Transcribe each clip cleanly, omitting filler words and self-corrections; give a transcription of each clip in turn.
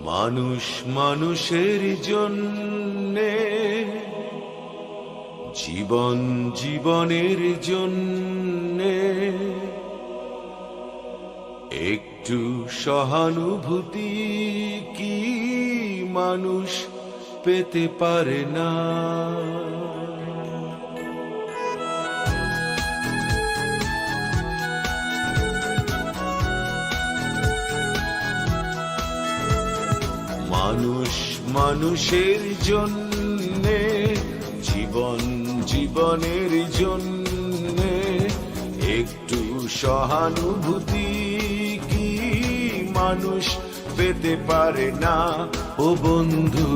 মানুষ মানুষের জন্যে, জীবন জীবনের জন্যে একটু সহানুভূতি কি মানুষ পেতে পারে না? মানুষ মানুষের জন্যে, জীবন জীবনের জন্যে একটু সহানুভূতি কি মানুষ পেতে পারে না? ও বন্ধু,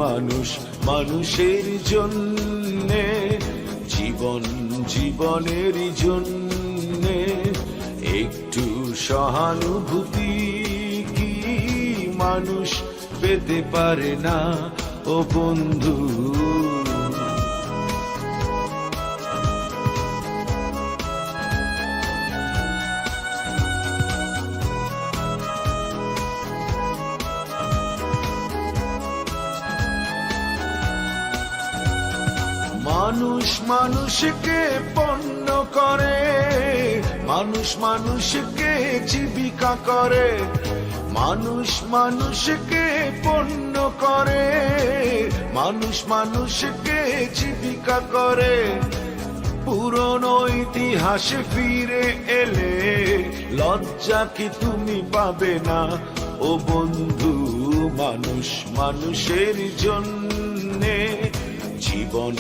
মানুষ মানুষের জন্যে, জীবন জীবনের জন্যে একটু সহানুভূতি কি মানুষ পেতে পারে না? ও বন্ধু, মানুষ মানুষকে পণ্য করে, মানুষ মানুষকে জীবিকা করে, মানুষ মানুষকে পণ্য করে, মানুষ মানুষকে জীবিকা করে। পুরনো ইতিহাসে ফিরে এলে লজ্জা কি তুমি পাবে না? ও বন্ধু, মানুষ মানুষের জন্যে, জীবন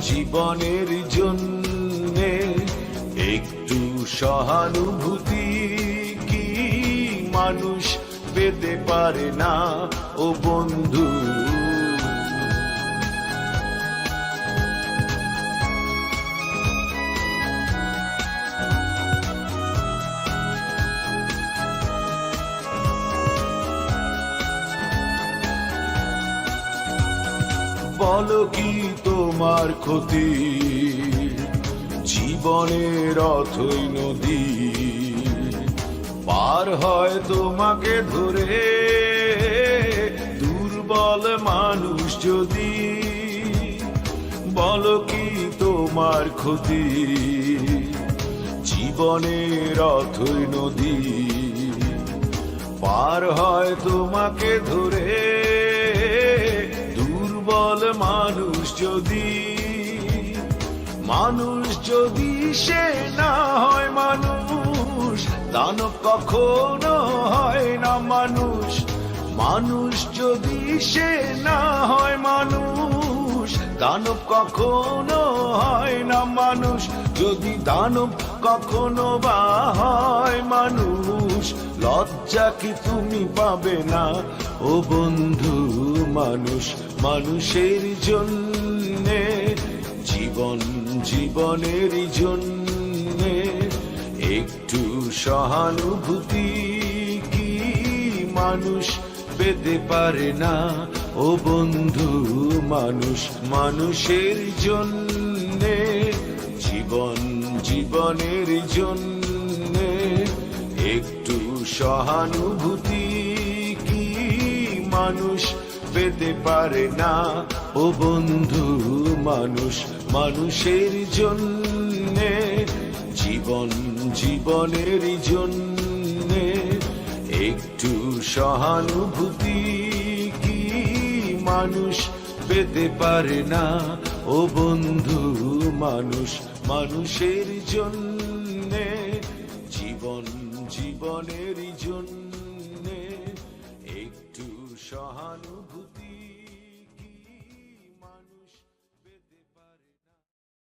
জীবনের জন্যে একটু সহানুভূতি কি মানুষ পেতে পারে না? ও বন্ধু, বলো কি তোমার ক্ষতি? জীবনের অথই নদী পার হয় তোমাকে ধরে, দুর্বল মানুষ যদি। বলো কি তোমার ক্ষতি? জীবনের অথই নদী পার হয় তোমাকে ধরে, দুর্বল মানুষ যদি। মানুষ যদি সে না হয় মানুষ, দানব কখনো হয় না মানুষ। মানুষ যদি সে না হয় মানুষ, দানব কখনো হয় না মানুষ। যদি দানব কখনো বা হয় মানুষ, লজ্জা কি তুমি পাবে না? ও বন্ধু, মানুষ মানুষের জন্যে, জীবন জীবনের জন্যে একটু সহানুভূতি কি মানুষ পেতে পারে না? ও বন্ধু, মানুষ মানুষের জন্যে, জীবন জীবনের জন্যে একটু সহানুভূতি কি মানুষ পেতে পারে না? ও বন্ধু, মানুষ মানুষের জন্যে, জীবন জীবনের জন্যে একটু সহানুভূতি কি মানুষ পেতে পারে না? ও বন্ধু, মানুষ মানুষের জন্যে, জীবন জীবনের জন্য।